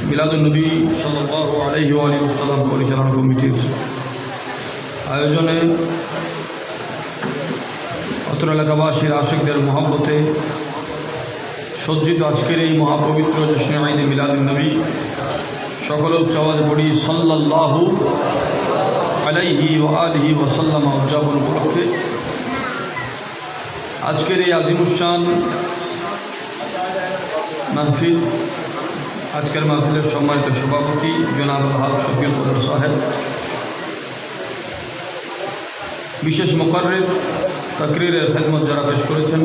মিলাদুন্নবী সাল্লাল্লাহু আলাইহি ওয়া আলিহি ওয়াসাল্লাম পরিচালনা কমিটির আয়োজনে অত্র এলাকাবাসীর আশিকদের মহব্বতে সজ্জিত আজকের এই মহাপবিত্র জশ্নে ঈদে মিলাদুন্নবী সকল উচ্চ আওয়াজে পড়ি সাল্লাল্লাহু আলাইহি ওয়া আলিহি ওয়াসাল্লাম উদযাপন উপলক্ষে আজকের এই আজিমুশান মাহফিল আজকের মাহফিলের সম্মানিত সভাপতি জনাব আলহাজ শফিউল কদর সাহেব, বিশেষ মুকাররির তাকরীরের খেদমত যারা পেশ করেছেন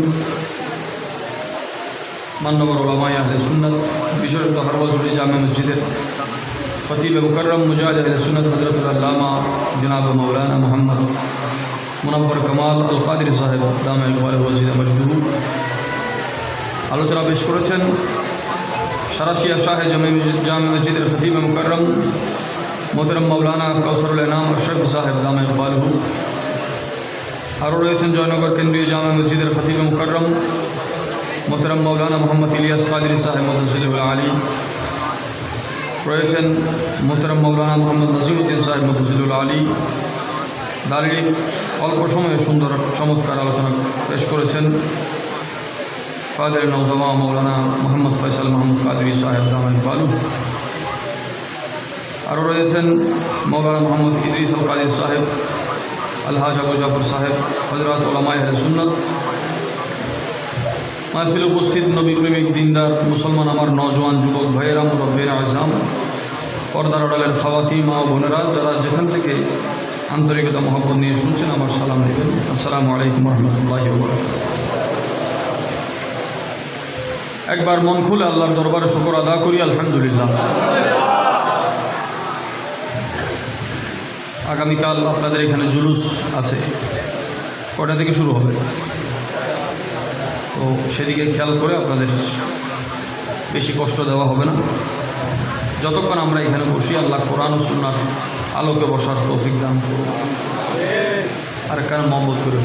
মান্যবর উলামায়ে আহলে সুন্নাত, বিশেষত হারওয়াজুড়ি জামে মসজিদের খতিব মুকররম মুজাহিদ আহলে সুন্নাত হযরতুল আল্লামা জনাব মাওলানা মুহাম্মদ মুনাব্বর কামাল আল কাদির সাহেব দামে ইকবাল ওয়াজিদ মশদুর আলোচনা পেশ করেছেন। সারাশিয়া শাহে জামে মসজিদের খতিব মুকররম মোহতরম মাওলানা কাউসারুল এনাম আশরাফ সাহেব দামে ইকবাল। আরও রয়েছেন জয়নগর কেন্দ্রীয় জামে মসজিদের খতিব মুকররম মোহতরম মাওলানা মোহাম্মদ ইলিয়াস কাদরি সাহেব মুদজ্জিলুল আলী, রয়েছেন মোহতরম মাওলানা মোহাম্মদ নাজিমুদ্দিন সাহেব মুদজ্জিলুল আলী। দাঁড়িয়ে অল্প সময়ে সুন্দর চমৎকার আলোচনা পেশ করেছেন কাদের নওজমা মৌলানা মোহাম্মদ ফয়সাল মাহমুদ কাদরি সাহেব দামান বালু। আরও রয়েছেন মৌলানা মোহাম্মদ ইদ্রিস আল কাদির সাহেব, আলহাজ আবু জাফর সাহেব, হযরত উলামায়ে আহলে সুন্নাত। মাহফিলে উপস্থিত নবী প্রেমিক দিনদার মুসলমান আমার নওজওয়ান যুবক ভাইয়েরা, মুরব্বিরা আযম, পর্দার আড়ালের খাওয়াতি মা ও বোনেরা, যারা যেখান থেকে আন্তরিকতা মহব্বত নিয়ে শুনছেন, আমার সালাম দেবেন। আসসালামু আলাইকুম ওয়া রাহমাতুল্লাহি ওয়া বারাকাতুহু। একবার মন খুলে আল্লাহর দরবারে শুকর আদা করি, আলহামদুলিল্লাহ। আগামীকাল আপনাদের এখানে জুলুস আছে, কটা থেকে শুরু হবে, তো সেদিকে খেয়াল করে আপনাদের বেশি কষ্ট দেওয়া হবে না। যতক্ষণ আমরা এখানে বসি, আল্লাহ কোরআন ও সুন্নাহর আলোকে বসার তৌফিক দান করুন। আর কারণ মহব্বত করে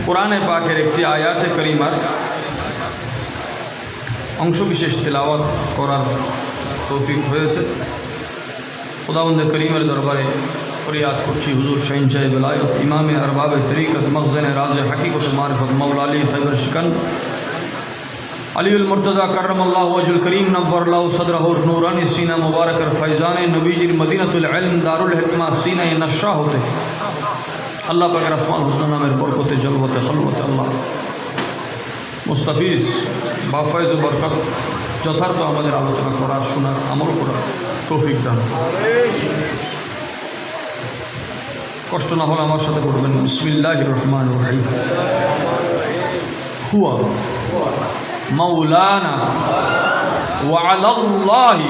কোরআনে পাকের একটি আয়াতে করিমার অংশবিশেষ তেলাওয়াত করার তৌফিক হয়েছে। খুদাবন্দে করিমের দরবারে ফরিয়াদ করছি, হুজুর শাহিনশাহ বেলায়ত ইমামে আরবাবে তরিকত মখজনে রাজ হাকিকত মারিফত মৌলা আলী খৈবর শিকন আলিউল মুর্তজা কররামাল্লাহু ওয়াজহুল করিম নব্বরাল্লাহু সদরহুর নূরানি সিনা মুবারকের ফৈজানে নবীজির মদিনাতুল ইলম দারুল হিকমা সিনায়ে নশা হতে আল্লাহ পাকের আসমাউল হুসনা নামের বরকতে জলবতে খলবতে আল্লাহ মুস্তাফিজ বাফাইজ বরকত যথার্থ আমাদের আলোচনা করার, শোনার, আমল করার তৌফিক দান। কষ্ট না হলে আমার সাথে পড়বেন, বিসমিল্লাহির রহমানির রহিম। হুয়া মাওলানা ওয়া আলাল্লাহি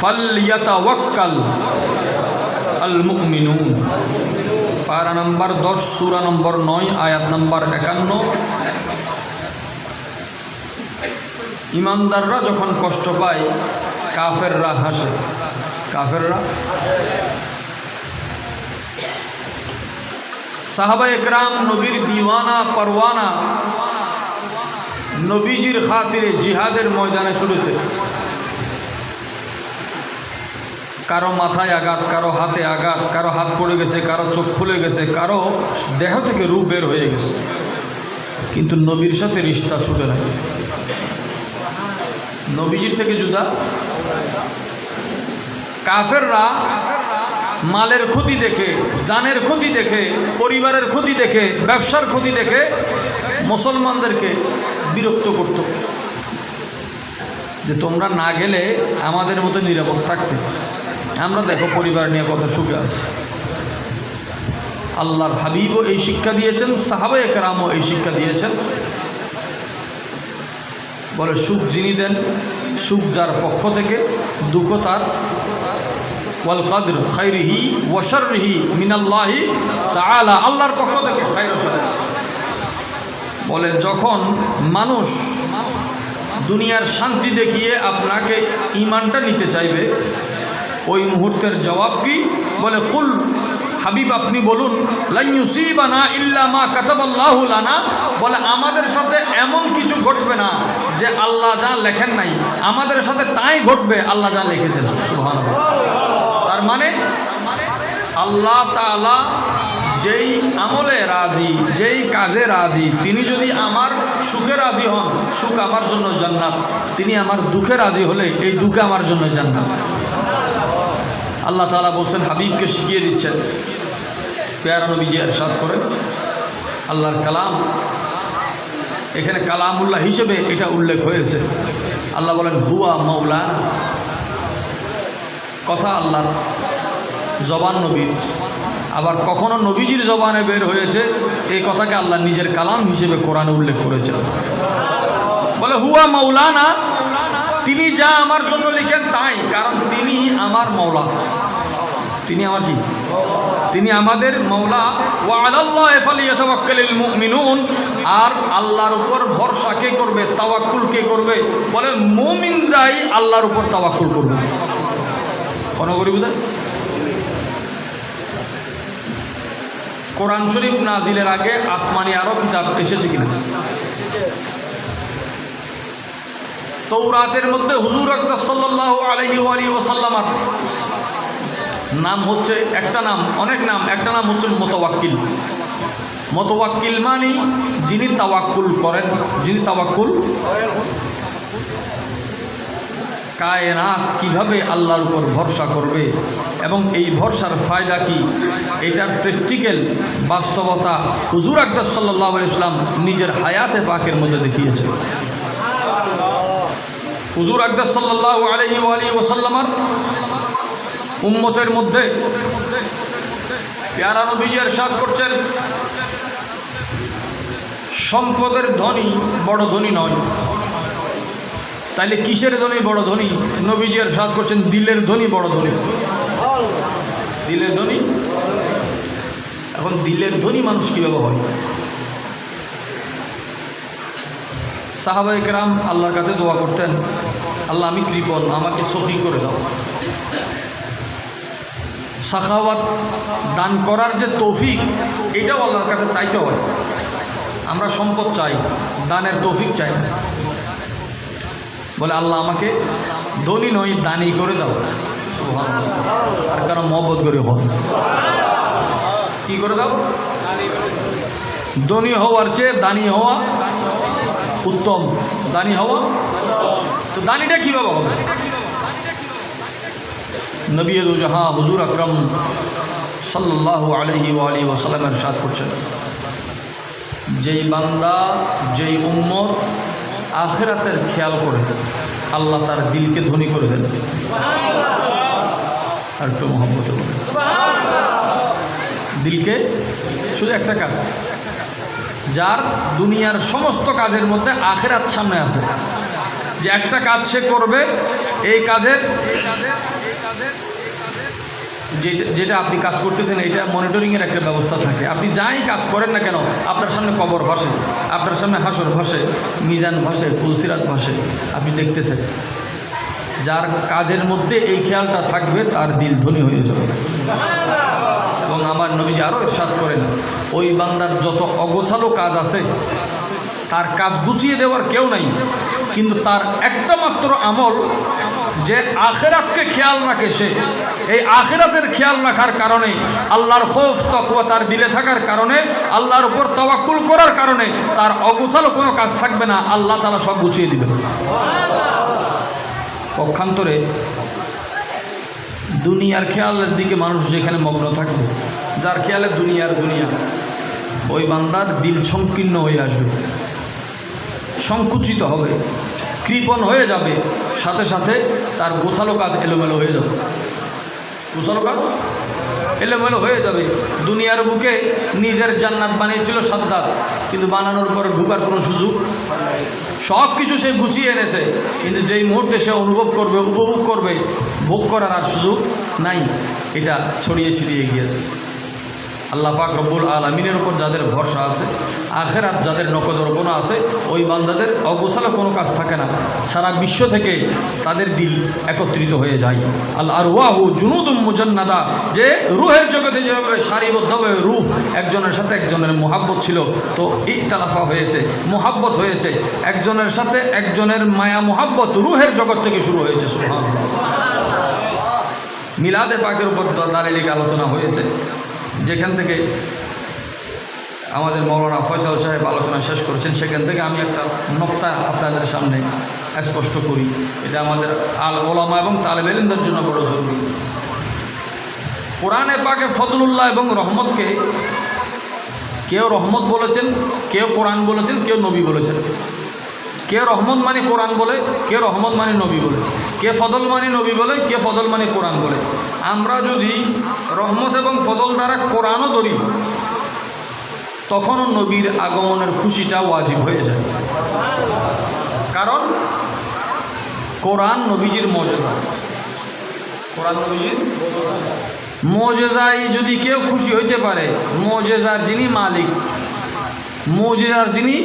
ফালইয়াতাওয়াক্কাল আল মুমিনুন। পারা নম্বর 10, সূরা নম্বর 9, আয়াত নম্বর 51। ইমানদাররা যখন কষ্ট পায়, কাফেররা হাসে। কাফেররা, সাহাবায়ে কেরাম নবীর দিওয়ানা পরওয়ানা, নবীজির খাতিরে জিহাদের ময়দানে ছুটেছে। কারো মাথায় আঘাত, কারো হাতে আঘাত, কারো হাত পড়ে গেছে, কারো চোখ খুলে গেছে, কারো দেহ থেকে রূপ বের হয়ে গেছে, কিন্তু নবীর সাথে রিশতা ছুটে নাই। নবীজির থেকে জুদা। কাফেররা মালের ক্ষতি দেখে, জানের ক্ষতি দেখে, পরিবারের ক্ষতি দেখে, ব্যবসার ক্ষতি দেখে মুসলমানদেরকে বিরক্ত করত, যে তোমরা না গেলে আমাদের মতো নিরাপদ থাকতে। আমরা দেখো পরিবার নিয়ে কত সুখে আছে। আল্লাহর হাবিবও এই শিক্ষা দিয়েছেন, সাহাবায়ে কেরামও এই শিক্ষা দিয়েছেন। বলে সুখ যিনি দেন, সুখ যার পক্ষ থেকে, দুঃখ তার। ওয়াল কদর খাইরিহি ওয়া শাররিহি মিনাল্লাহি তাআলা, আল্লাহর পক্ষ থেকে খাইর ও শার। বলে যখন মানুষ দুনিয়ার শান্তি দেখিয়ে আপনাকে ঈমানটা নিতে চাইবে, ওই মুহূর্তের জবাব কি? বলে কুল হাবিব আপনি বলুন, লা ইউসিবানা ইল্লা মা কাতাবাল্লাহু লানা, বলে আমাদের সাথে এমন কিছু ঘটবে না যে আল্লাহ যা লেখেন নাই, আমাদের সাথে তাই ঘটবে আল্লাহ যা লিখেছেন। সুবহানাল্লাহ। তার মানে আল্লাহ তাআলা যেই আমলে রাজি, যেই কাজে রাজি, তিনি যদি আমার সুখে রাজি হন, সুখ আমার জন্য জান্নাত। তিনি আমার দুঃখে রাজি হলে এই দুঃখে আমার জন্য জান্নাত। আল্লাহ তাআলা বলছেন, হাবিবকে শিখিয়ে দিচ্ছেন। পেয়ারা নবীজি ইরশাদ করে, আল্লাহর কালাম, এখানে কালামুল্লাহ হিসেবে এটা উল্লেখ হয়েছে। আল্লাহ বলেন, হুয়া মাওলানা, কথা আল্লাহর, জবান নবীর। আবার কখনো নবীজির জবানে বের হয়েছে এই কথাকে আল্লাহ নিজের কালাম হিসেবে কোরআনে উল্লেখ করেছেন। বলে হুয়া মাওলানা, তিনি যা আমার জন্য লিখেন তাই, কারণ তিনি আমার মওলা। তিনি আমার কি? তিনি আমাদের মওলা। ওয়া আলাল্লাহি ফালিয়াতাওয়াক্কালিল মুমিনুন, আর আল্লাহর উপর ভরসা কে করবে, তাওয়াক্কুল কে করবে? বলে মুমিনরাই আল্লাহর উপর তাওয়াক্কুল করবে। কোন করি বুঝেন? কোরআন শরীফ নাজিলের আগে আসমানি আরো কিতাব এসেছে কিনা? তৌরাতের মধ্যে হুজুর আকরাম সাল্লাল্লাহু আলাইহি ওয়াসাল্লামের নাম হচ্ছে, একটা নাম, অনেক নাম, একটা নাম হচ্ছে মুতাওয়াক্কিল। মুতাওয়াক্কিল মানে যিনি তাওয়াক্কুল করেন, যিনি তাওয়াক্কুল। কায়নাত কিভাবে আল্লাহর উপর ভরসা করবে এবং এই ভরসার ফায়দা কি, এটার প্র্যাকটিক্যাল বাস্তবতা হুজুর আকরাম সাল্লাল্লাহু আলাইহি ওয়াসাল্লাম নিজের হায়াতে পাকের মধ্যে দেখিয়েছে। হুজুর আকরাম সাল্লাল্লাহু আলাইহি ওয়াসাল্লামের উম্মতের মধ্যে পেয়ারা নবীজি ইরশাদ করছেন, সম্পদের ধনী বড় ধনী নয়। তাইলে কিসের ধনী বড় ধনী? নবীজি ইরশাদ করছেন, দিলের ধনী বড় ধনী। দিলের ধনী। এখন দিলের ধনী মানুষ কীভাবে হয়? সাহাবায়ে কেরাম আল্লাহর কাছে দোয়া করতেন, আল্লাহ আমি কৃপণ, আমাকে সফি করে দাও। সাখাওয়াত দান করার যে তৌফিক, এটাও আল্লাহর কাছে চাইতে হয়। আমরা সম্পদ চাই, দানের তৌফিক চাই না। বলে আল্লাহ আমাকে ধনী নয়, দানি করে দাও। আর কারণ মহব্বত করে হন, কি করে দাও? ধনী হওয়ার চেয়ে দানি হওয়া উত্তম। দানি হওয়া, তো দানিটা কীভাবে হবে? নবী দু জাহাঁ হুজুর আকরাম সাল্লাল্লাহু আলাইহি ওয়াসাল্লাম ইরশাদ করছেন, যেই বান্দা, যেই উম্মত আখিরাতের খেয়াল করে, আল্লাহ তার দিলকে ধনী করে দেন। আর একটু মহব্বতে বলে, দিলকে, শুধু একটা কাজ, যার দুনিয়ার সমস্ত কাজের মধ্যে আখিরাত সামনে আছে, যে একটা কাজ সে করবে, এই কাজের যেটা আপনি কাজ করতেছেন এটা মনিটরিংয়ের একটা ব্যবস্থা থাকে। আপনি যাই কাজ করেন না কেন, আপনার সামনে কবর ভাসে, আপনার সামনে হাসর ভাসে, মিজান ভাসে, পুলসিরাত ভাসে, আপনি দেখতেছেন। যার কাজের মধ্যে এই খেয়ালটা থাকবে তার দিল ধনী হয়ে যাবে। এবং আমার নবীজি আরও ইরশাদ করেন, ওই বান্দার যত অগোছালো কাজ আছে, তার কাজ গুছিয়ে দেওয়ার কেউ নাই, কিন্তু তার একটা মাত্র আমল যে আখিরাতকে খেয়াল রাখে, সে এই আখিরাতের খেয়াল রাখার কারণে, আল্লাহর খৌফ তাকওয়া তার দিলে থাকার কারণে, আল্লাহর উপর তাওয়াক্কুল করার কারণে তার অগোছালো কোনো কাজ থাকবে না, আল্লাহ তাআলা সব গুছিয়ে দিবেন। পক্ষান্তরে দুনিয়ার খেয়ালের দিকে মানুষ যেখানে মগ্ন থাকবে, যার খেয়ালে দুনিয়ার দুনিয়া, ওই বান্দার দিল সংকীর্ণ হয়ে আসবে, সংকুচিত হবে, কৃপণ হয়ে যাবে, সাথে সাথে তার গোছালো কাজ এলোমেলো হয়ে যাবে। গোছালো কাজ এলোমেলো হয়ে যাবে। দুনিয়ার বুকে নিজের জান্নাত বানিয়েছিল সাদ্দাত, কিন্তু বানানোর পর ঢুকার কোনো সুযোগ, সব কিছু সে গুছিয়ে এনেছে, কিন্তু যেই মুহূর্তে সে অনুভব করবে, উপভোগ করবে, ভোগ করার আর সুযোগ নাই, এটা ছড়িয়ে ছিটিয়ে গিয়েছে। আল্লাহ পাক রব্বুল আলামিনের উপর যাদের ভরসা আছে, আখিরাত যাদের নকদর্পণা আছে, ওই বান্দাদের অগোছালো কোনো কাজ থাকে না, সারা বিশ্ব থেকে তাদের দিল একত্রিত হয়ে যায়। আল আরওয়াহু জুনুদুম মুজান্নাদা, যে রুহের জগতে যেভাবে সারিবদ্ধভাবে রূহ একজনের সাথে একজনের মোহাব্বত ছিল, তো ইখতিলাফা হয়েছে, মোহাব্বত হয়েছে, একজনের সাথে একজনের মায়া মোহাব্বত রুহের জগৎ থেকে শুরু হয়েছে। সুবহানাল্লাহ। মিলাদে পাকের উপর দালিলিক আলোচনা হয়েছে, যেখান থেকে আমাদের মৌলানা ফয়সাল সাহেব আলোচনা শেষ করেছেন, সেখান থেকে আমি একটা নক্তা আপনাদের সামনে স্পষ্ট করি। এটা আমাদের ওলামা এবং তালেবে ইলমদের জন্য বড় জরুরি। কোরআনে পাকে ফজলুল্লাহ এবং রহমতকে কেউ রহমত বলেছেন, কেউ কোরআন বলেছেন, কেউ নবী বলেছেন। কে রহমত মানে কোরআন বলে, কে রহমত মানে নবী বলে, কে ফদল মানে নবী বলে, কে ফদল মানে কোরআন বলে। আমরা যদি রহমত এবং ফদল দ্বারা কোরআনও ধরি, তখনও নবীর আগমনের খুশিটা ওয়াজিব হয়ে যায়। কারণ কোরআন নবীজির মজেজা, কোরআন নবীজির মজেজায় যদি কেউ খুশি হইতে পারে, মজেজার যিনি মালিক, মজেজার যিনি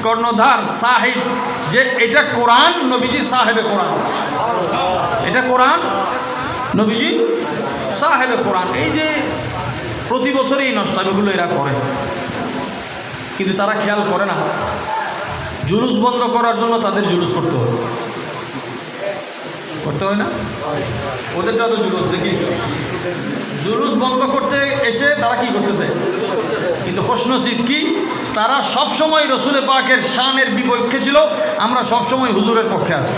কর্ণধার, সাহেব, যে এটা কোরআন নবীজি সাহেবে কোরআন, এটা কোরআন নবীজি সাহেবে কোরআন। এই যে প্রতি বছর এই নষ্টামিগুলো এরা করে, কিন্তু তারা খেয়াল করে না জুলুস বন্ধ করার জন্য তাদের জুলুস করতে হয়, করতে হয় না? ওদেরটা তো জুলুস দেখি, জুলুস বন্ধ করতে এসে তারা কি করতেছে? কিন্তু খুশনসিব কি, তারা সবসময় রসুল পাকের শানের বিপক্ষে ছিল, আমরা সবসময় হুজুরের পক্ষে আছি।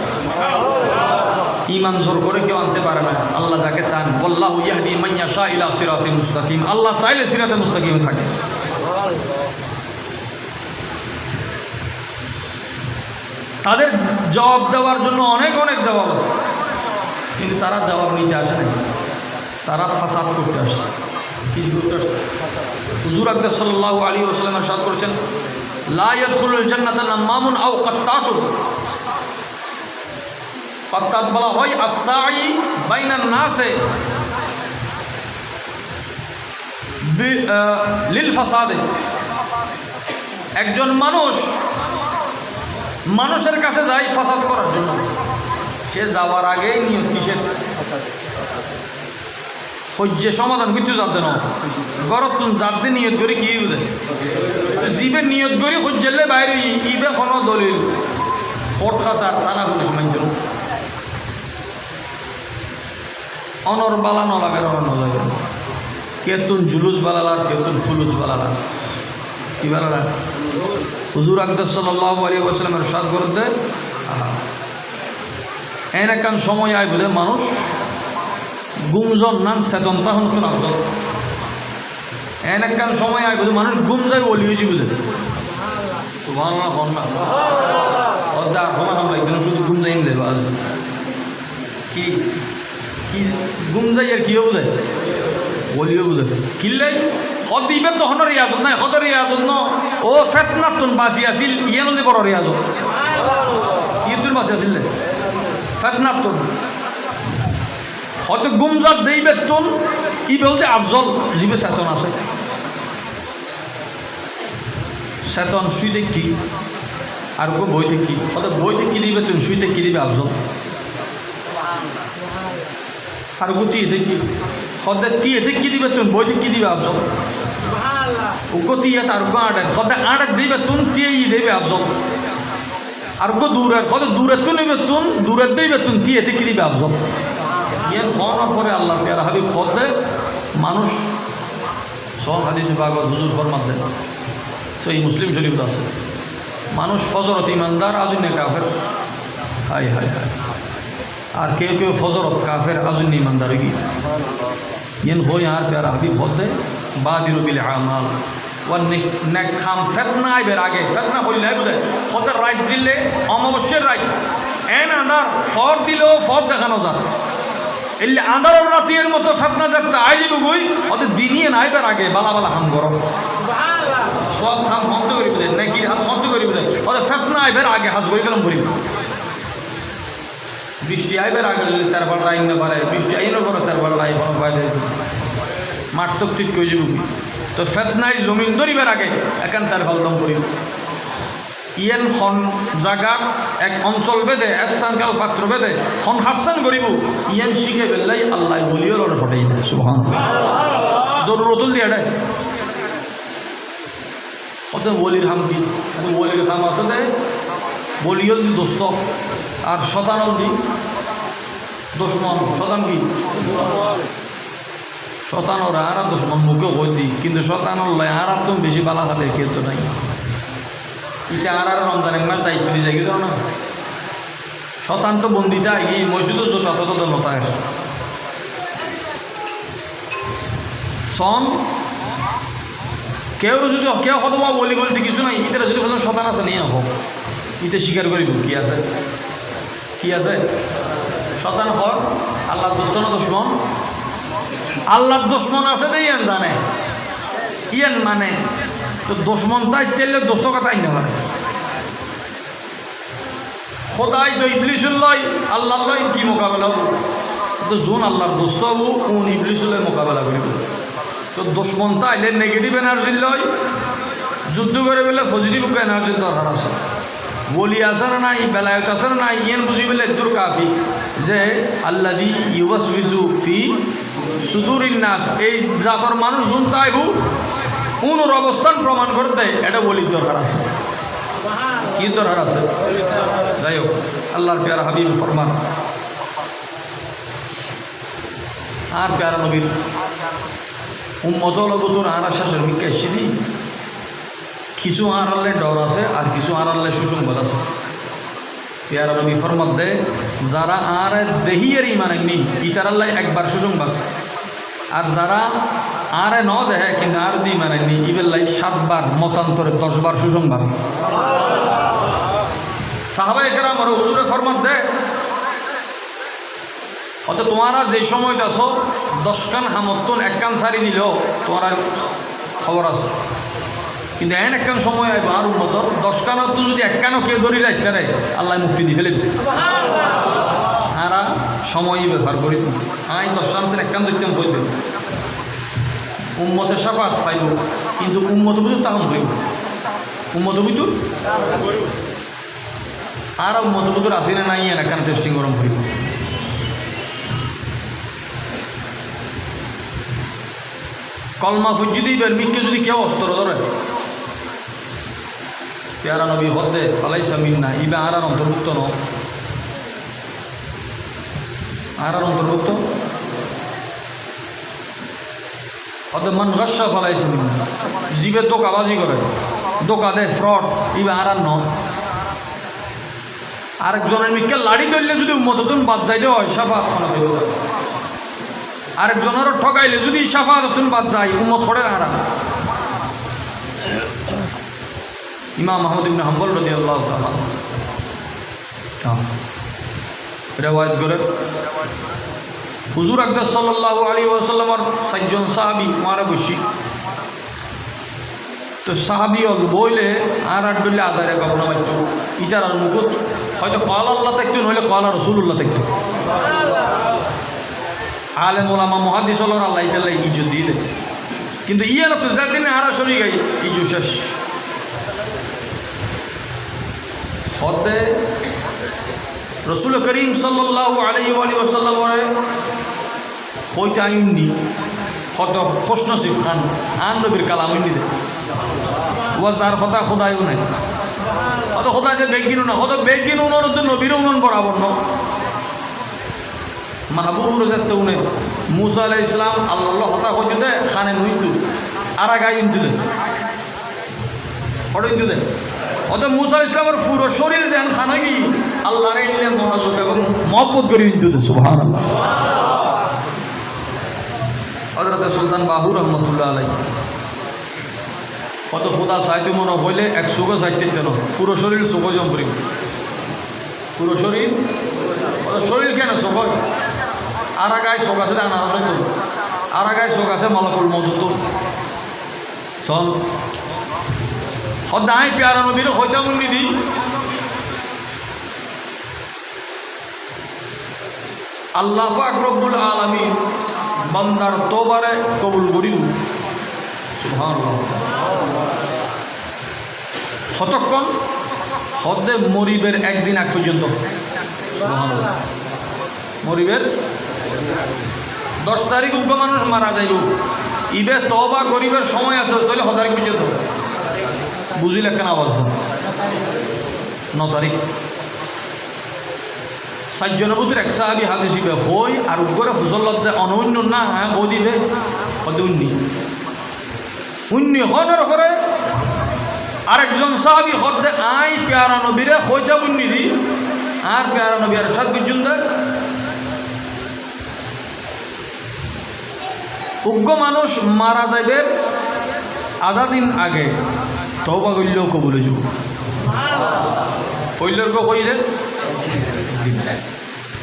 ঈমান জোর করে কেউ আনতে পারে না। আল্লাহ যাকে চান, আল্লাহু ইয়াহদি মান ইয়াশা ইলা সিরাতিল মুস্তাকিম, আল্লাহ চাইলে সিরাতে মুস্তাকিমে থাকে। তাদের জবাব দেওয়ার জন্য অনেক অনেক জবাব আছে, কিন্তু তারা জবাব নিতে আসে না, তারা ফাসাদ করতে আসছে। কি করতে আসছে? হুজুর আকরাম সাল্লাল্লাহু আলাইহি ওয়াসাল্লাম ইরশাদ করেছেন, লা ইয়াদখুলুল জান্নাতা নামামুন আও কাত্তাতুন। কাত্তাত বলা হয় আস-সাঈ বাইনান নাসে লিল ফাসাদে। একজন মানুষ মানুষের কাছে যায় ফাসাদ করার জন্য, সে যাওয়ার আগেই নিয়ত কিসের? হজ্জে সমাধান কিন্তু যাতে না গরত যাতে নিয়ত করে কি বুঝে, জীবের নিয়ত করে হজ্জেলে বাইরে ইবে কোনো দলিল কোর্ট কাছার থানা পুলিশ মানতে অনর বালা ন লাগে, অনর ন লাগে। কেতুন জুলুস বালালার, কেতুন ফুলুস বালালার, কি বালালার? হুজুর আকরাম সাল্লাল্লাহু আলাইহি ওয়াসাল্লামের ইরশাদ করতে এন একখান সময় আয় বোধে মানুষ গুমজন নাম চেতনতা নতুন আফজল। এন একখান সময় আয় বোধে মানুষ গুম যায় বলি হয়েছি বুঝে শুধু গুম যাই দেব কি কি গুম যাই আর কিও বোধে বলিও বোধে কিনলে হদ দিবে তখন রিয়াজত নাই, হদ রিয়াজত ন ও ফেতনাতুন বাঁচি আছিল, ইয়ে নদী বড় রিয়াজত ইয়ে বাঁচি আছিল ফেতনাতুন হয়তো গুমজাত দেই বেতন ই বলতে আফজল জীবে চেতন আছে। চেতন শুই দেখি আর বই দেখি, হয়তো বই দেখি দিবে তুমি শুই দেখি দিবে আফজল। আর তীয়ে দেখি হদে তীয়ে দেখি দিবে তুমি বই দেখি দিবে আফজল। উগো তীয়ে আর আটে হদে আটে দিবে তুমি তীয়ে দেবে আফজল। আর দূরের হয়তো দূরের তো নেবে তুন দূরের দেবে তুমি তীয়ে দেখি দিবে আফজল। ইয়ে হওয়ার পরে আল্লাহ পেয়ারা হাবিব ফদে মানুষ সব হাদিসে পাগল হুজুর ফরমাত দেন, সেই মুসলিম শরীফ আছে, মানুষ ফজরত ইমানদার আজুনে কাফের। High high high. আর কেউ কেউ ফজরত কাফের আজুন ইমানদার কি ইয়েন হই আর পেয়ারা হাবিব ফদে বাদিরু বিল আমাল ওয়ান নেক খাম ফেতনা আইবের আগে, ফেতনা বললে বুঝে ফদের রাইট দিলে অমাবস্যের রাইট এন আন্দার ফদ দিলেও ফদ দেখানো যায়। এলে আন্দার রাতের মতো ফেতনা যাত্রা আই যাবে বই ওদের দিনিয়ে নাইবার আগে বালা বালা হাম গরম সব হাম হন্ত করি বুঝে নাকি হাস হন্ত করি বুঝে ওদের ফেতনা আইবার আগে হাস করি গেলাম বলি। বৃষ্টি আইবার আগে যদি তার পাল্টা আইন না পারে, বৃষ্টি আইনের পরে তার পাল্টা আই কোনো বাইরে মাঠ তো ঠিক করে যাবো তো ফেতনাই জমিন ধরিবার আগে একান্তার ফলদম করিব ইয়েন হন জাগার এক অঞ্চল বেদে স্থানকাল পাত্র বেদে হন হাসান করিব ইয়েন শিখে ফেললাই আল্লাহ বলিও লড়ে ফটাই দেয় সুবহান জরুরতুল দিয়ে দেয় অত বলির হাম কি বলির হাম আছে দে বলিও দোস্ত আর শতানল দি দুশ্মন শতান কি শতানরা আর দুশ্মন মুখে হই দি কিন্তু শতানল লয় আর তো বেশি বালা খাতে খেত নাই এটা আর রমজান এক মাস দায়িত্ব দিয়ে যাই না শতান তো বন্দিতা এই মসজিদও জোতা তত নতায় সন কেউ যদি কেউ কত বলি বলতে কিছু নাই ইতারা যদি শতান আছে নিয়ে হোক ইতে স্বীকার করিব কি আছে কি আছে শতান হর আল্লাহ দুশ্মন দুশ্মন আল্লাহ দুশ্মন আছে দে ইয়ান জানে ইয়ান মানে তো দুশ্মন তাই তেলে দোস্ত কথা আইন পারে খোদাই তো ইবলিসুল লয় আল্লাহ লয় কি মোকাবেলা হবো তো জোন আল্লাহর দোস্ত হবো কোন ইবলিসুলের মোকাবেলা করিব তো দুশ্মন তাইলে নেগেটিভ এনার্জি লয় যুদ্ধ করে বলে পজিটিভ এনার্জির দরকার আছে বলি আসার নাই বেলায়ত আসার নাই ইয়েন বুঝি বলে দূর কাফি যে আল্লাযী ইউওয়াসওয়িসু ফি সুদুরিন নাস এই জাতর মানুষ জুন তাইবু কোন অবস্থান প্রমাণ করতে এটা বলির দরকার আছে কি দরকার আছে যাই হোক আল্লাহর প্যারা হাবিব ফরমান আর প্যারা নবীর উম্মত লগতর আর আশ্বাসের ভিক্ষা এসেছি কিছু আর আল্লাহ ডর আছে আর কিছু আর আল্লাহ সুসংবাদ আছে প্যারা নবী ফরমান দে যারা আর দেহিয়ের ইমান নি ইতার আল্লাহ একবার সুসংবাদ আর যারা আরে ন দেহে কিন্তু আর দি মানে নি ইবেল্লাই 7 বার মতান্তরে 10 বার সুসংবাদ সাহাবায়ে কেরাম আর হুজুরে ফরমান দে অত তোমারা যে সময়তে আসো 10 কান হামতন 1 কান সারি দিল তোমার খবর আছে কিন্তু এন 1 কান সময় আইব আর উন্নত 10 কানত তো যদি 1 কানও কেউ ধরি রাখতে রে আল্লাহ মুক্তি দিয়ে ফেলে আরা সময় ব্যবহার করি আই 10 কানের 1 কান দিতাম কইবে উম্মতের শাফাত পাইব কিন্তু উম্মত বুঝুর তাহম হইব উম্মত বুঝুর আর উম্মত বুঝুর আসি না নাই এন একখান টেস্টিং গরম হইব কলমা ফুজি দিবেন মিককে যদি কেউ অস্ত্র ধরে প্যারা নবী হদ্দে ফালাইসা মিন্না ইবা আর অন্তর্ভুক্ত ন আর অন্তর্ভুক্ত অর্থাৎ মান গাসা ফালাইছে জীবের দোকাবাজি করে দোকা দেয় ফ্রড ইবা আর ন আরেকজনের মিককে লাড়ি ধরলে যদি মততুন বাদ যাইতে হয় সাফাত খানা পেল আরেকজনেরও ঠকাইলে যদি সাফাতুন বাদ যায় উম্মত ছড়ে আরা ইমাম আহমদ ইবনে হাম্বল রাদিয়াল্লাহু তাআলা রিওয়ায়াত করে হুজুর আকরাম সাল্লাল্লাহু আলাইহি ওয়াসাল্লামের 4 জন সাহাবী মারা বসি তো সাহাবী হল বইলে আর আট বললে আদারে কখনো মাইতো ইটার আর মুকুত হয়তো কাল আল্লাহ থাকতো নইলে কাল রাসূলুল্লাহ থাকতো আলেম ওলামা মুহাদ্দিস হল আল্লাহ ইতাল্লাহ ইজ্জত দিয়ে দেয় কিন্তু ইয়ার তো যাদিন আরা শরী গাই ইজ্জত শেষ হতে রসুল করিম সাল্লাল্লাহু আলাইহি ওয়াসাল্লাম হইতে আইননি হত খোশনসিব খান আন নবীর কালাম আইনি দে ওয়াজার কথা খোদাইও নাই অত খোদাই যে বেগিনও না অত বেগিন উনার নবীর উনন বরাবর ন মাহবুবুর যাতে উনে মুসা আলাইহিস ইসলাম আল্লাহ হতা হইতে দে খানে নুইতু আর গাই ইনতু দে হড়ইতু দে অত মুসা আলাইহিস ইসলামের পুরো শরীর যেন খানা কি আল্লাহর ইলমে মনোযোগ এবং মহব্বত করে ইনতু দে সুবহানাল্লাহ হযরত সুলতান বাহু রহমাতুল্লাহ আলাইহি কত খোদা চাইতে মনে হইলে 100 চাইতে যেন পুরো শরীর সুখো জম্পরি পুরো শরীর শরীর কেন সুখ আর গায়ে শোক আছে দেখ নারা সত্য আর গায়ে শোক আছে মালাকুল মধুত চল সদায় প্যারা নবীর হইতে নিদি আল্লাহ পাক রব্বুল আলামিন বান্দার তওবারে কবুল করিল কতক্ষণ? হদ্দে মরিবের একদিন আগ পর্যন্ত। মরিবের 10 তারিখ উগ্র মানুষ মারা যাইব, ইবে তওবা গরিবের সময় আছে, তাহলে 9 তারিখ পর্যন্ত বুঝিলে কেন আওয়াজ 9 তারিখ। সাজ্জনবুতির এক সাহাবি হাদিস ইবে হই আর উগ্র ফুজল্লাতে অনন্য না হ্যাঁ ও দিবে হদে উন্নি হনের করে আরেকজন সাহাবি হদে আই পেয়ারা নবীরে হইতে উন্নি দি আর পেয়ারা নবী আর সাত পর্যন্ত উগ্র মানুষ মারা যাইবে আধা দিন আগে তওবা করলেও কবুল হয়ে যাব। ফইলের কো কইলে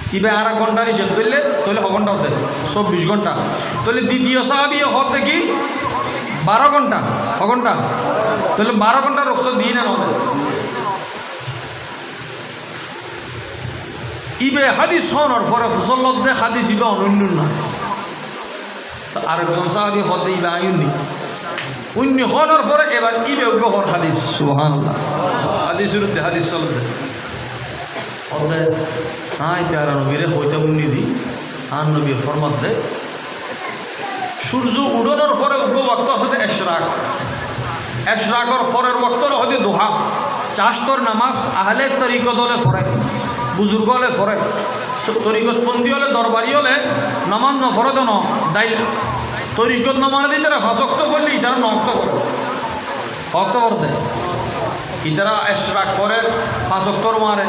কিবে আর 1 ঘন্টা হিসেব ধরলে তাহলে 6 ঘন্টা হতে 24 ঘন্টা, তাহলে দ্বিতীয় সাহাবি হতে কি 12 ঘন্টা 6 ঘন্টা, তাহলে 12 ঘন্টা রক্ত দিই না নয়। ইবে হাদিস হওয়ার পরে ফসল্লতে হাদিস ইবে অনন্য না, তো আরেকজন সাহাবি হতে ইবে আইননি উন্নি হওয়ার পরে এবার ইবে গহর হাদিস। সুবহানাল্লাহ। হাদিসের উদ্দে হাদিস চলতে হতে আই প্যারা নবীরে হইতে উন্নি দি আর নবী ফরমাত দেয় সূর্য উডনের পরে উগ্র ওয়াক্ত আছে এশরাকর পরের ওয়াক্ত হইতে দোহা চাষতর নামাজ আহলে তরিকত হলে ফরে বুজুর্গ হলে ফরে তরিকত ফন্দি হলে দরবারি হলে নামাজ নফরে তো ডাইল তরিকত নমানে দিন তারা 5 ওয়াক্ত করলে ইতারা 9 ওয়াক্ত করে ওয়াক্ত করতে ইতারা এশরাক ফরে 5 ওয়াক্তর মারে,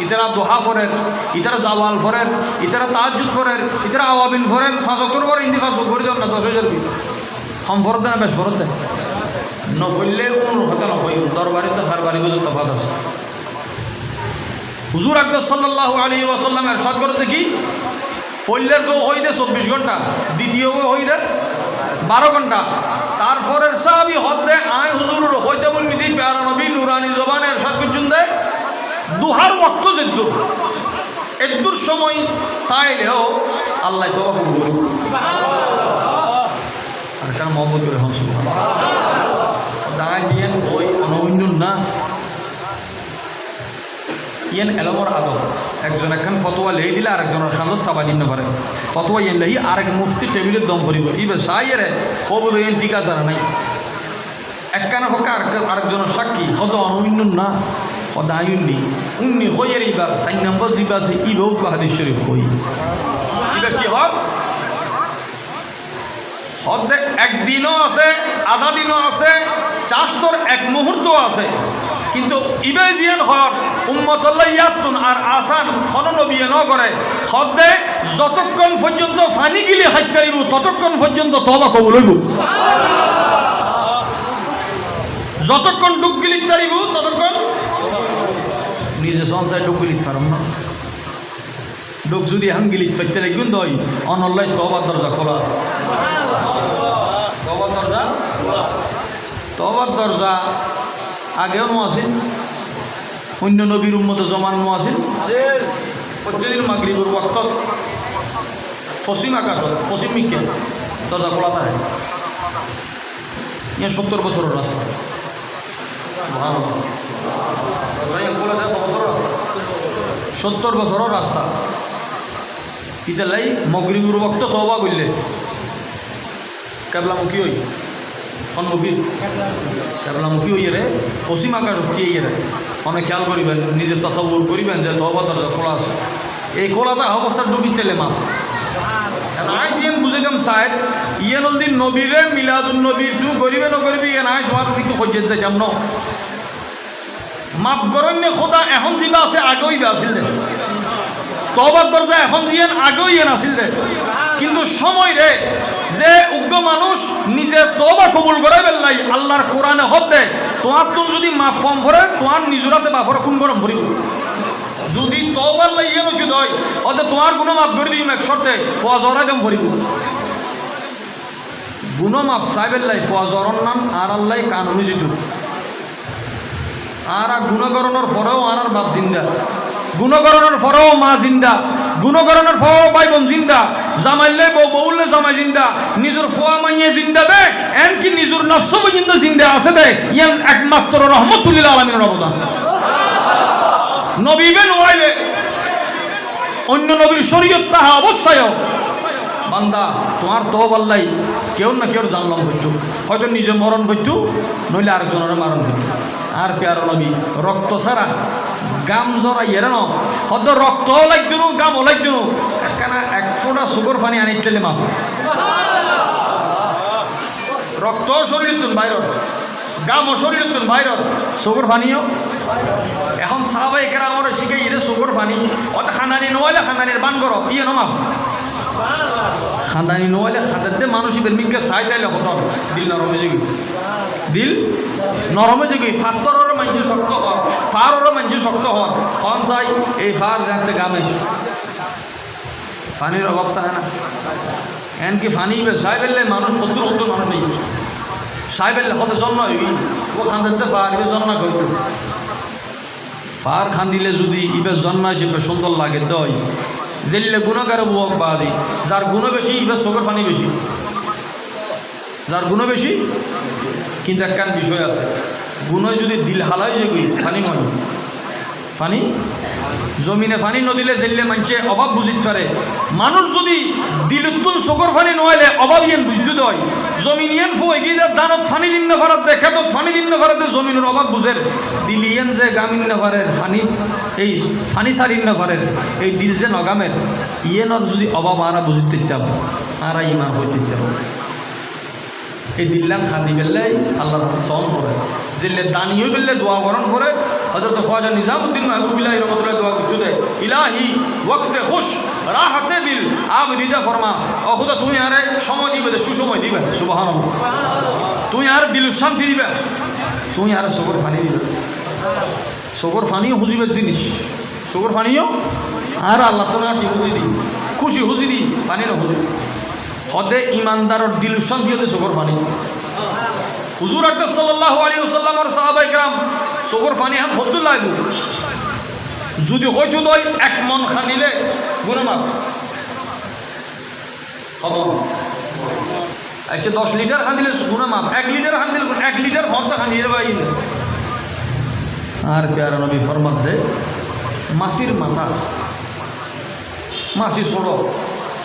ইতারা দোহা ফরের, ইতারা জাওয়াল ফরের, ইতারা তাহাজ্জুদ ফরের, ইতারা আওয়াবিল ফরের 5 ওয়াক্তর পরে ইন্দি 5 ওয়াক্ত করে দেন না 10,000 কি কম ফরত না বেশ ফরত দেয় নবললে কোনো কথা নয়। দরবারে তো হার বাড়ি বুঝতে তফাৎ আছে। হুজুর আকরাম সাল্লাল্লাহু আলাইহি ওয়াসাল্লাম ইরশাদ করতে কি ফইলের গো হইদে 24 ঘন্টা, দ্বিতীয় গো হইদে 12 ঘন্টা, তারপরের সাহাবী হদে আয় হুজুরের হইতে বলবি দি প্যারা নবী নুরানি জবানে ইরশাদ করছেন দে দুহার ওয়াক্ত যেদুর একদুর সময় তাইলেও আল্লাহ তওবা কবুল করুন। সুবহানাল্লাহ। আর কার মহব্বত করে হন সুবহানাল্লাহ। দাঁড়ায় দিয়েন ওই অনন্য না ইয়েন এলমর আদব একজন একখান ফতোয়া লেই দিলে আরেকজনের খান্দত চাপা দিন পারে ফতোয়া ইয়েন লেহি আরেক মুফতি টেবিলের দম করিব ইবে সাইয়েরে খবর ইয়েন টিকা জানা নাই একখানা হকা আরেকজনের সাক্ষী হদ অনন্য না হদ আইননি উন্নি হইয়ের ইবার 4 নম্বর জিবা আছে ইবেও হাদিস শরীফ হই ইবে কি হয় হদে একদিনও আছে আধা দিনও আছে চাষতর এক মুহূর্ত আছে, কিন্তু ইবে জিয়ান হক উম্মতুল্লাহ ইয়াতুন আর আসান খনন বিয়ে ন করে হদে যতক্ষণ পর্যন্ত ফানি গিলি হাইতারিব ততক্ষণ পর্যন্ত তওবা কবুল হইব। যতক্ষণ ডুব গিলিত তারিব ততক্ষণ নিজে সংসার ডুব গিলিত পারম না। ডুব যদি হাম গিলিত ফাইতে লাগুন দই অনল্লাই তওবার দরজা খোলা, তওবার দরজা আগেও আসেন অন্য নবীর উম্মত জমান আসেন প্রতিদিন মাগরিবের ওয়াক্ত পশ্চিম আকাশত পশ্চিম মিকে দরজা খোলা থাকে। ইয়ে 70 বছরের রাস্তা 70 বছরের রাস্তা ইটা লাই মগরিবের ওয়াক্ত তওবা করলে কেবলামুখী হই সন্মুখী কেবলামুখী হইয়ে রে পশ্চিম আকাশ উঠিয়ে রে অনেক খেয়াল করিবেন নিজে তাসাউর করিবেন যে তওবা দরজা খোলা আছে। এই খোলাটা অবস্থা ডুবি তেলে মাপ আজ ইয়েন বুঝে যাম সাহেব ইয়ে নদিন নবীরে মিলাদুন নবীর তুমি করিবে না করিবি ইয়ে নাই তোমার দিকে সহ্য যাই যাম ন মাপ গরণ্য খোদা এখন যিবা আছে আগেই আসিল দে তওবার দরজা এখন যিয়েন আগেই ইয়েন আসিল দে, কিন্তু সময় রে যে উগ্র মানুষ নিজে তওবা কবুল করাই বেলাই আল্লাহর কোরআনে হদে তোমার তো যদি মাফ ফর্ম ভরে তোমার নিজরাতে বাফর কোন গরম ভরিব যদি তওবার লাইয়ে নকি দই হদে তোমার গুণ মাফ করে দিম এক শর্তে ফজরা দেম ভরিব গুণ মাফ চাইবেলাই ফজরন নাম আর আল্লাহ কানুনি যেত আর গুণকরণের পরেও আর বাপ জিন্দা গুণকরণের পরেও মা জিন্দা গুণকরণের ফোয়া ভাই বোন জিন্দা, জামাইলে বউ বউলে জামাই জিন্দা, নিজের ফোয়া মাইয়ে জিন্দা দে, এমনকি নিজের নফস পর্যন্ত জিন্দা আছে দে, ইয়ান একমাত্র রহমতুল্লিল আলামিনের অবদান। নবীবে নোয়াইলে অন্য নবীর শরীয়ত তাহা অবস্থায়ও বান্দা তোমার তো বললাই কেউ না কেউ জানলাম হইতো, হয়তো নিজে মরণ হইতো, নইলে আরেকজনের মারণ হইতো। আর পেয়ার নবী রক্ত ছাড়া গাম জড়াই এর হয়তো রক্ত লাগতো না, গামও লাগতো না, একখানা এক ফোঁটা সুগর পানি আনিতে মাপ রক্ত শরীর বাইরর, গামও শরীর বাইরর, সুগর পানিও। এখন সাহাবায়ে কেরামরে শিখাই এটা সুগর পানি, অত খানানি নোয়াইলে খানানির বান করো ইয়ে নমাপ খানদানি নোয়াইলে খাদাতে মানুষ মিনকে চাই তাইলে হত দিল নরমে যোগী, দিল নরমে যোগী। ফাত্তরের মানুষ শক্ত হন, ফারেরও মানুষ শক্ত হন, খন চাই এই ফার জানতে গামে পানির অভাব থাকে না। এনকি ফানি চাই ফেললে মানুষ সত্তর সত্তর মানুষ নেই চাই ফেললে কত জন্ম হইবি ও খান্দাতে ফার ইবে জন্ম করতো ফার খান্দিলে যদি ইবে জন্ম হিসেবে সুন্দর লাগে দই জেলিলে গুণাগারে বুয়ক বাদি, যার গুণ বেশি এবার চোখের পানি বেশি, যার গুণ বেশি। কিন্তু একখান বিষয় আছে, গুণই যদি দিল হালাই যে গই পানি নয়, পানি জমিনে পানি নদিলে জেলিলে মানছে অভাব বুঝিতে পারে। মানুষ যদি দিলুত্তুন চোখের পানি নোয়াইলে অভাব ইয়েন বুঝতে হয়, জমিন ইয়েন ফুয়ে গিয়ে দানত পানি দিন না ভারত দে, খেতত পানি দিন না ভারতে জমিনের অভাব বুঝের, দিল ইয়েন যে গামিন না পারের পানি এই পানি সারিন না পারের এই দিল যে নগামের ইয়েনর যদি অভাব আরা বুঝতে চাব আরা ইমান হইতে চাব। এই দিল্লাম খাদি বেললে আল্লাহর সন করে জেলে দানিও বেললে দোয়া করণ করে। হযরত খ্বাজা নিজামউদ্দিন মাহবুবিল্লাহ রহমাতুল্লাহ দোয়া করতে দেয়, ইলাহি ওয়াক্তে খুশ রাহতে দিল আবদিদা ফরমা, ও খোদা তুমি আরে সময় দিবে, সুসময় দিবে, সুবহানাল্লাহ, তুমি আর দিল শান্তি দিবে, তুমি আর চোখের পানি দিবে। চোখের পানিও হুজিবের জিনিস, চোখের পানিও আর আল্লাহ তোমার হুজি দি খুশি হুজি দি পানি না হুজি হদে ইমানদারের দিল শান্তি হতে চোখের পানি। হুজুর আকরাম সাল্লাল্লাহু আলাইহি ওয়াসাল্লামের সাহাবায়ে কেরাম চোখের পানি হাম ফজল লাগু যদি হয়তো দই এক মন খানিলে গুনাহ মাফ খবর। আচ্ছা 10 লিটার খানিলে গুনাহ মাফ, 1 লিটার খানিলে 1 লিটার ভর্তা খানিলে ভাই। আর প্যারা নবী ফরমান দে মাছির মাথা, মাছি ছোড়ো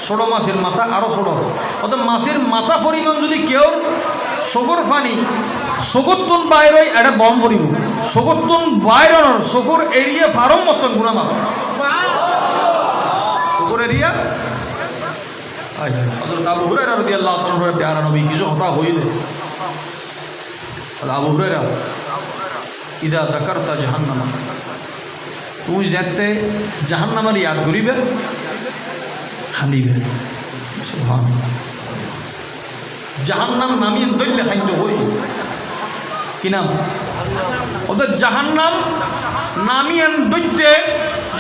ছোড়ো মাছের মাথা আরও ছোড়ো, অর্থাৎ মাছের মাথা পরিমাণ যদি কেউ চকুর পানি চকুরতুন বাইরে একটা বম পড়িব, চকুরতুন বাইরের চকুর এরিয়া ফারম মতন গুণা মাপ চকুর এরিয়া। আবু হুরায়রা রাদিয়াল্লাহু তাআলা প্যারা নবী কিছু হতা হইলে আবু হুরায়রা ইদা যাকারতা জাহান্নাম, তুমি যেতে জাহান্নামের ইয়াদ করিবে খানিবে। সুবহানাল্লাহ, জাহান্নাম নামিয়ে দইলে খাইতে হই কি নাম ওদের জাহান্নাম নামিয়ে দইতে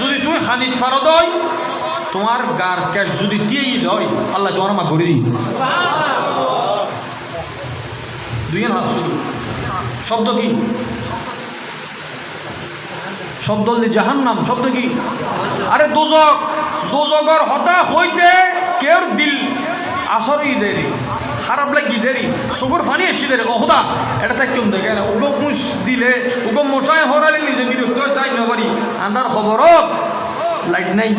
যদি তুমি খানি ফারো দই তোমার গার ক্যাশ যদি দিয়েই দই আল্লাহ তোমার মা করে দিই। দুই হাত শুধু শব্দ কি শব্দ জাহান্নাম শব্দ কি? আরে দোজক, দোজগর হতা হইতে কেউ দিল আসরই দেরি খারাপ লাগি দেরি চকুর পানি এসছি দেরি অহদা এটা তাই কেমন দেখে না উগো মুস দিলে উগো মশায় হরালে নিজে বিরক্ত তাই নবারি আন্দার খবরত লাইট নাই,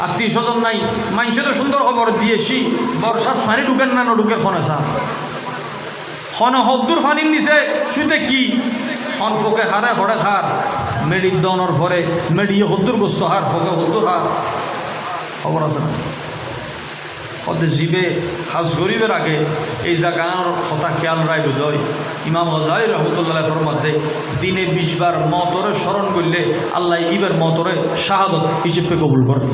আত্মীয় স্বজন নাই, মানুষে তো সুন্দর খবর দিয়েছি বর্ষাত পানি ঢুকেন না ঢুকে ফোন আসা খন হদ্দুর ফানির নিচে শুইতে কি খন ফোকে হারে হরে খার মেডি দনের পরে মেডিয়ে হদ্দুর গোস্ত হার ফোকে হদ্দুর হার খবর আছে না। ওদের জীবে হাজ গরিবের আগে এই জায়গার কথা খেয়াল রাখবে দই। ইমাম গজালি রহমতুল্লাহ ফরমাতে দিনে 20 বার মতরে স্মরণ করলে আল্লাহ ইবের মতরে শাহাদত হিসেবে কবুল করে।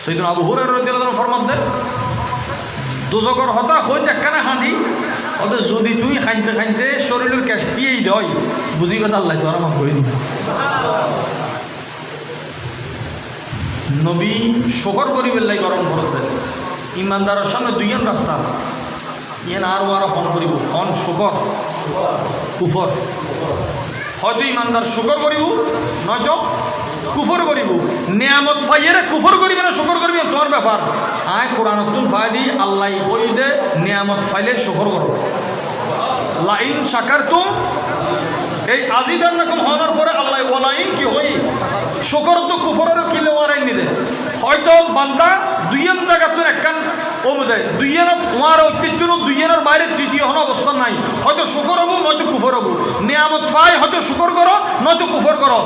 সেইদিন আবু হুরায়রা রাদিয়াল্লাহু আনহু ফরমাতে দোজকর হতা হইতে একখানা খাঁদি ওদের যদি তুমি খাইতে খাইতে শরীরের ক্যাশ দিয়েই দই বুঝিবে আল্লাহ তো আমার করে দিবে। নবী শকর করিবেন লাই গরম করতে ইমানদারের সামনে দুইজন রাস্তা ইয়েন আরো হন করিব হন শকর কুফর, হয়তো ইমানদার শকর করিব নয়তো কুফর করিব নিয়ামত পাইয়ে কুফর করিবে না শুকর করিবে তোমার ব্যাপার আয় কোরআনতুল ফায়দি আল্লাহ কই দে নিয়ামত পাইলে শুকর করো লাইন শাকারতুম এই আজিদান্নাকুম হওয়ার পরে আল্লাহ ওয়ালাইন কি হই শুকর তো কুফরের কিলে ওয়ারাই নিদে হয়তো বান্দা দুইয়ের জায়গা তো একখান দেয় দুইয়ের তোমার ঐতিহ্য দুইয়ের বাইরে তৃতীয় হন অবস্থা নাই হয়তো শুকর হবো নয়তো কুফর হবো নিয়ামত পাই হয়তো শুকর করো নয়তো কুফর করো